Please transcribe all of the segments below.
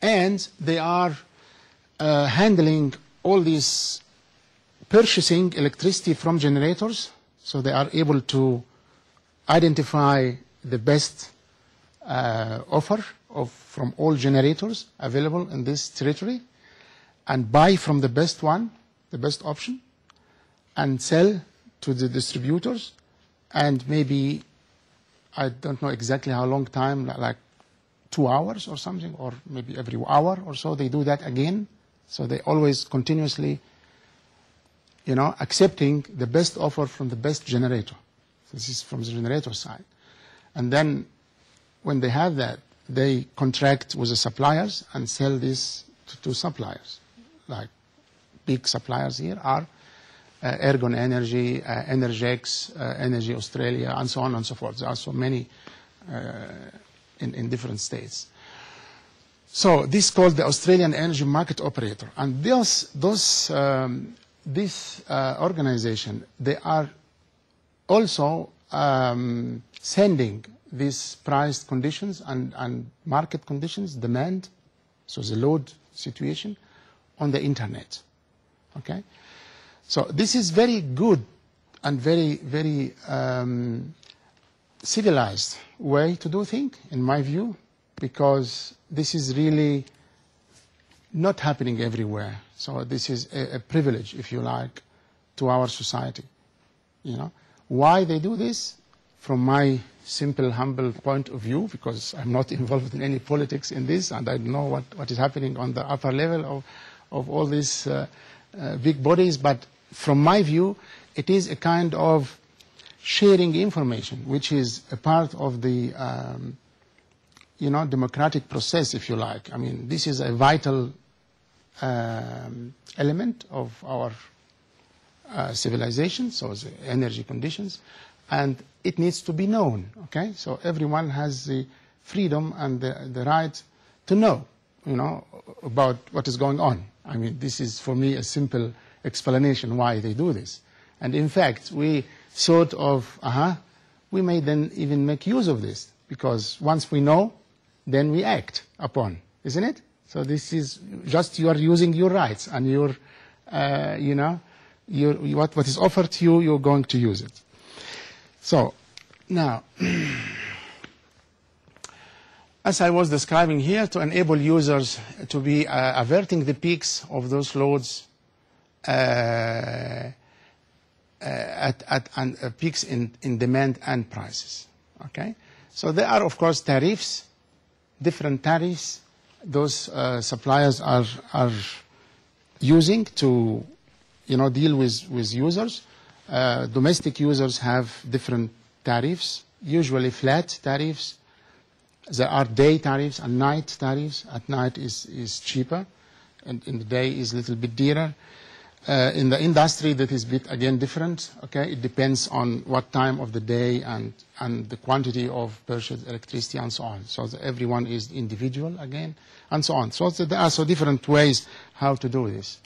And they are handling all these purchasing electricity from generators, so they are able to identify the best offer from all generators available in this territory and buy from the best one, the best option, and sell to the distributors. And maybe, I don't know exactly how long time, like 2 hours or something, or maybe every hour or so, they do that again. So they always continuously, accepting the best offer from the best generator. This is from the generator side. And then when they have that, they contract with the suppliers and sell this to suppliers. Like big suppliers here are Ergon Energy, Energex, Energy Australia, and so on and so forth. There are so many in different states. So this is called the Australian Energy Market Operator. And this organization, they are also sending these price conditions and market conditions, demand, so the load situation, on the internet. Okay? So this is very good and very, very civilized way to do things, in my view, because this is really not happening everywhere. So this is a privilege, if you like, to our society. Why they do this? From my simple, humble point of view, because I'm not involved in any politics in this, and I don't know what is happening on the upper level of all these big bodies, but from my view, it is a kind of sharing information, which is a part of the democratic process, if you like. I mean, this is a vital element of our civilization, so the energy conditions, and it needs to be known, okay? So everyone has the freedom and the right to know, about what is going on. I mean, this is, for me, a simple explanation why they do this. And in fact, we sort of, we may then even make use of this, because once we know, then we act upon, isn't it? So this is just you are using your rights, and your, what is offered to you, you're going to use it. So now, as I was describing here, to enable users to be averting the peaks of those loads at peaks in demand and prices. Okay, so there are, of course, tariffs, different tariffs. Those suppliers are using to, deal with users. Domestic users have different tariffs, usually flat tariffs. There are day tariffs and night tariffs. At night is cheaper, and in the day is a little bit dearer. In the industry, that is a bit, again, different. Okay, it depends on what time of the day and the quantity of purchased electricity and so on. So everyone is individual again, and so on. So there are so different ways how to do this.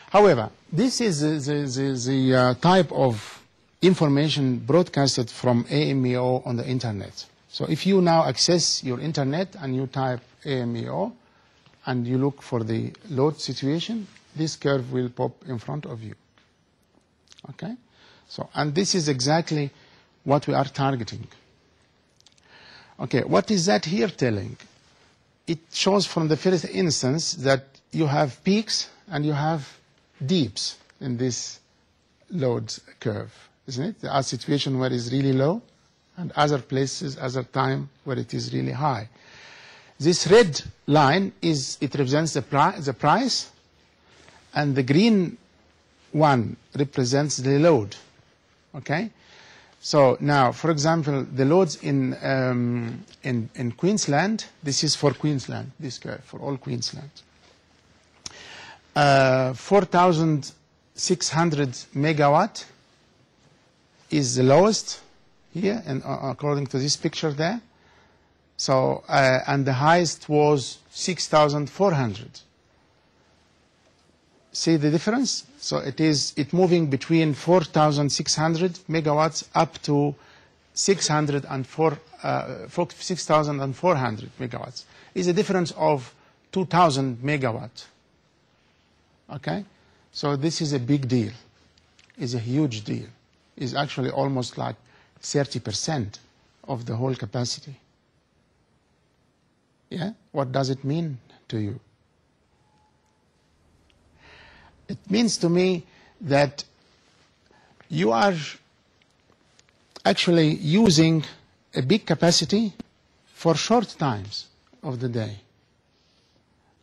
However, this is the type of information broadcasted from AMEO on the internet. So if you now access your internet and you type AMEO and you look for the load situation, this curve will pop in front of you. Okay? So, and this is exactly what we are targeting. Okay, what is that here telling? It shows from the first instance that you have peaks and you have deeps in this load curve, isn't it? There are situations where it's really low and other places, other time where it is really high. This red line it represents the price, and the green one represents the load. Okay? So now, for example, the loads in Queensland, this is for Queensland, this curve, for all Queensland. 4,600 megawatt is the lowest here, and according to this picture there. So, and the highest was 6,400. See the difference? So it's moving between 4,600 megawatts up to 6,400 megawatts. It's a difference of 2,000 megawatt. Okay? So this is a big deal. It's a huge deal. It's actually almost like 30% of the whole capacity. Yeah? What does it mean to you? It means to me that you are actually using a big capacity for short times of the day.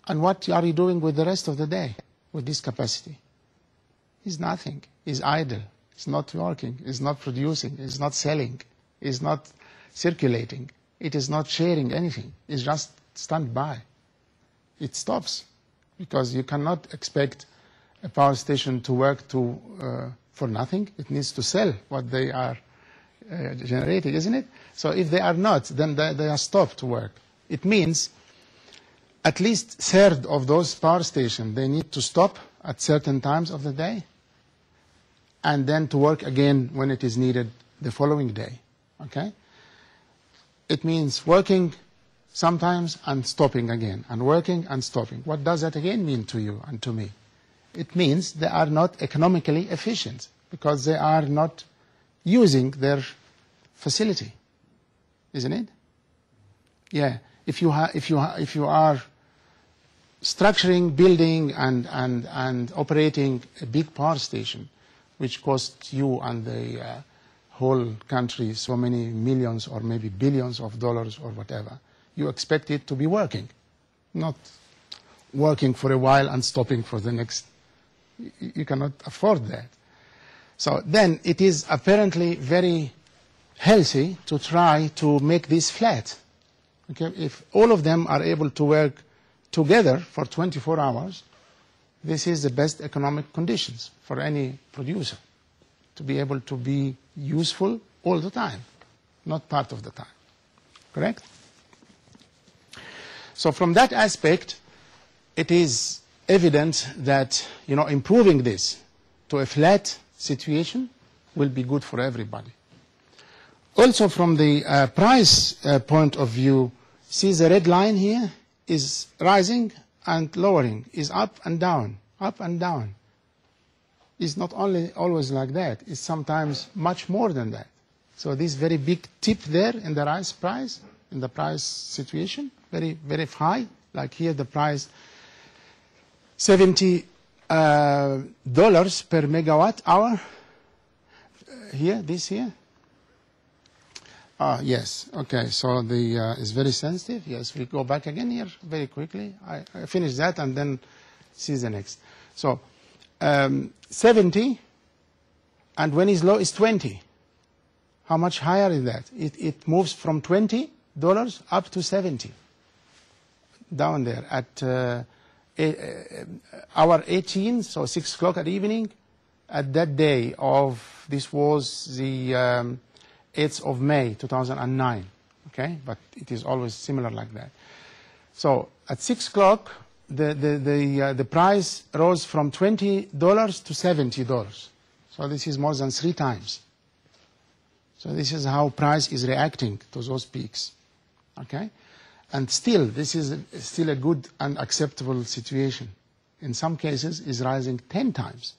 And what are you doing with the rest of the day with this capacity? It's nothing. It's idle. It's not working. It's not producing. It's not selling. It's not circulating. It is not sharing anything. It's just standby. It stops because you cannot expect a power station to work for nothing. It needs to sell what they are generating, isn't it? So if they are not, then they are stopped to work. It means at least a third of those power stations, they need to stop at certain times of the day and then to work again when it is needed the following day. Okay? It means working sometimes and stopping again, and working and stopping. What does that again mean to you and to me? It means they are not economically efficient because they are not using their facility, isn't it? Yeah. If you are structuring, building, and operating a big power station, which costs you and the whole country so many millions or maybe billions of dollars or whatever, you expect it to be working, not working for a while and stopping for the next. You cannot afford that. So then it is apparently very healthy to try to make this flat. Okay? If all of them are able to work together for 24 hours, this is the best economic conditions for any producer to be able to be useful all the time, not part of the time. Correct? So from that aspect, it is evident that improving this to a flat situation will be good for everybody. Also from the price point of view, see the red line here is rising and lowering, is up and down, up and down. It's not only always like that, it's sometimes much more than that. So this very big tip there in the rice price, in the price situation, very, very high, like here the price $70 per megawatt hour. Here, this here. Yes, okay, so the it's very sensitive. Yes, we go back again here very quickly. I finish that and then see the next. So 70, and when it's low, it's 20. How much higher is that? It moves from $20 up to 70. Down there at hour 18, so 6 o'clock at evening, at that day of, this was the 8th of May, 2009, okay? But it is always similar like that. So at 6 o'clock, the price rose from $20 to $70. So this is more than 3 times. So this is how price is reacting to those peaks, okay? And still, this is still a good and acceptable situation. In some cases, it's rising 10 times.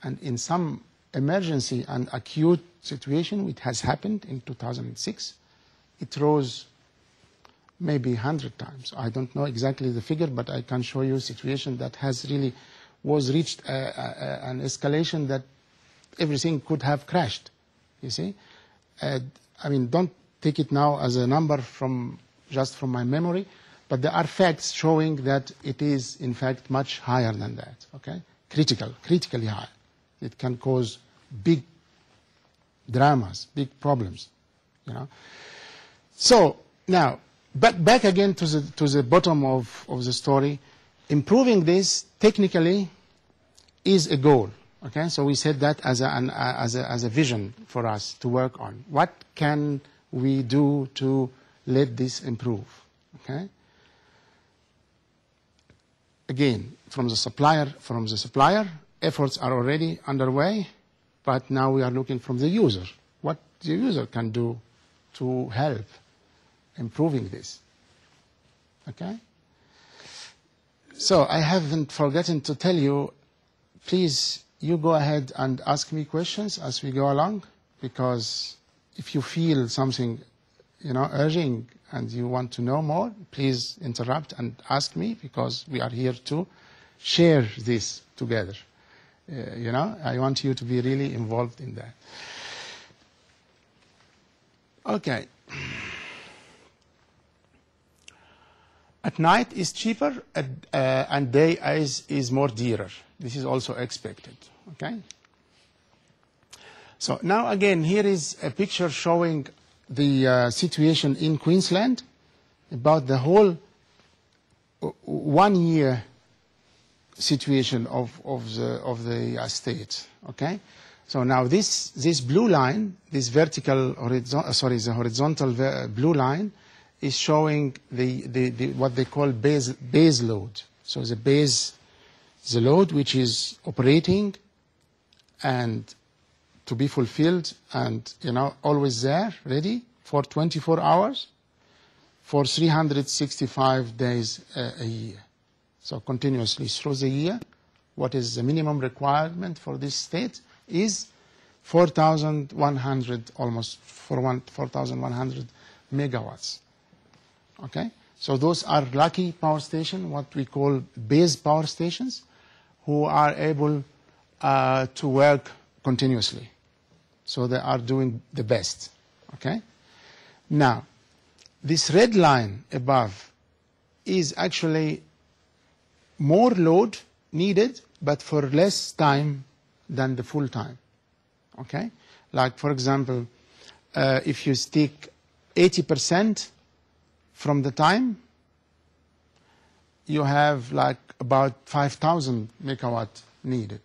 And in some emergency and acute situation, which has happened in 2006, it rose maybe 100 times. I don't know exactly the figure, but I can show you a situation that has really was reached an escalation that everything could have crashed, you see. I mean, don't take it now as a number just from my memory, but there are facts showing that it is, in fact, much higher than that, okay? Critically high. It can cause big dramas, big problems, So now, but back again to the bottom of the story, improving this technically is a goal, okay? So we said that as a vision for us to work on. What can we do to let this improve, okay? Again, from the supplier, efforts are already underway, but now we are looking from the user. What the user can do to help improving this, okay? So I haven't forgotten to tell you, please, you go ahead and ask me questions as we go along, because if you feel something, urging and you want to know more, please interrupt and ask me, because we are here to share this together. I want you to be really involved in that. Okay. At night is cheaper, and day is more dearer. This is also expected. Okay. So now again, here is a picture showing the situation in Queensland about the whole 1 year situation of the state. Okay. So now this blue line, this vertical the horizontal blue line, is showing the what they call base load. So the load which is operating and to be fulfilled and always there, ready for 24 hours for 365 days a year. So continuously through the year, what is the minimum requirement for this state is 4,100, almost 4,100 megawatts. Okay, so those are lucky power stations, what we call base power stations, who are able to work continuously. So they are doing the best. Okay. Now, this red line above is actually more load needed, but for less time than the full time. Okay. Like for example, if you stick 80% from the time, you have like about 5,000 megawatt needed.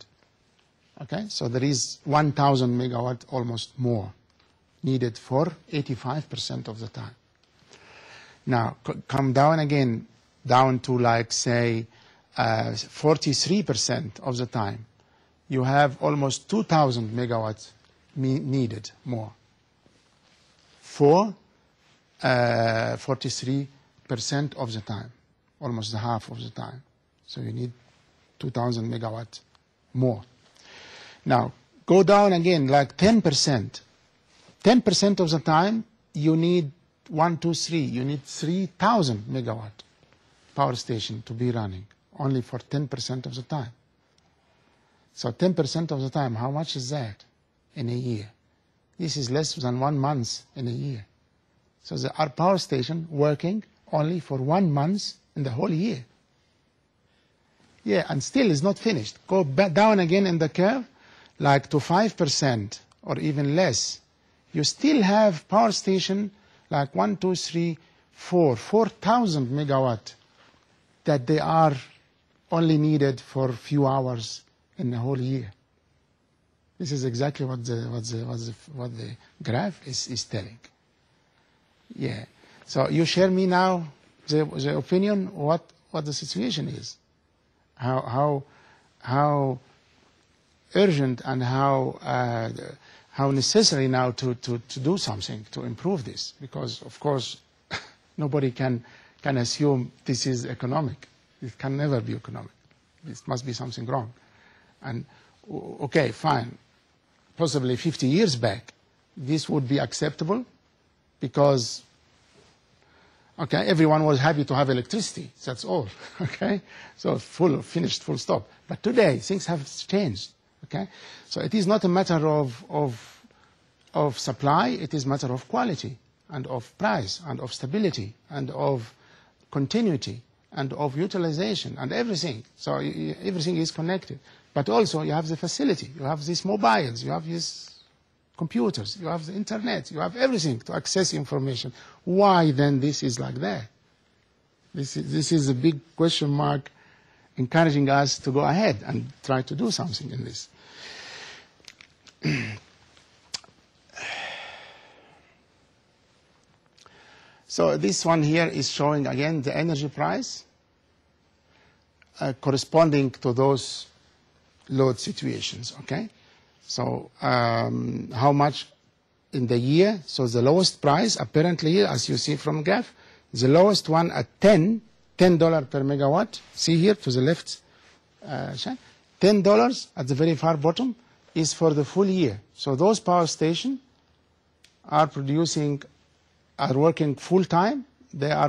Okay, so there is 1,000 megawatt almost more needed for 85% of the time. Now, come down again, down to like say 43% of the time, you have almost 2,000 megawatts needed more for 43% of the time, almost the half of the time. So you need 2,000 megawatt more. Now, go down again, like 10%. 10% of the time, you need 3,000 megawatt power station to be running, only for 10% of the time. So 10% of the time, how much is that in a year? This is less than 1 month in a year. So there are power stations working only for 1 month in the whole year. Yeah, and still it's not finished. Go back down again in the curve, like to 5% or even less. You still have power station like 4,000 megawatt that they are only needed for a few hours in the whole year. This is exactly what the graph is telling. Yeah. So you share me now the opinion what the situation is, how urgent and how necessary now to do something to improve this, because of course nobody can assume this is economic. It can never be economic. It must be something wrong. And okay, fine. Possibly 50 years back, this would be acceptable because, okay, everyone was happy to have electricity. That's all. Okay, so finished, full stop. But today things have changed. Okay, so it is not a matter of supply. It is a matter of quality and of price and of stability and of continuity and of utilization and everything. So everything is connected. But also you have the facility. You have these mobiles. You have these computers. You have the internet. You have everything to access information. Why then this is like that? This is a big question mark, encouraging us to go ahead and try to do something in this. So this one here is showing again the energy price corresponding to those load situations. Okay, so how much in the year? So the lowest price apparently, as you see from graph, the lowest one at 10 $10 per megawatt. See here to the left, $10 at the very far bottom is for the full year. So those power stations are working full time. They are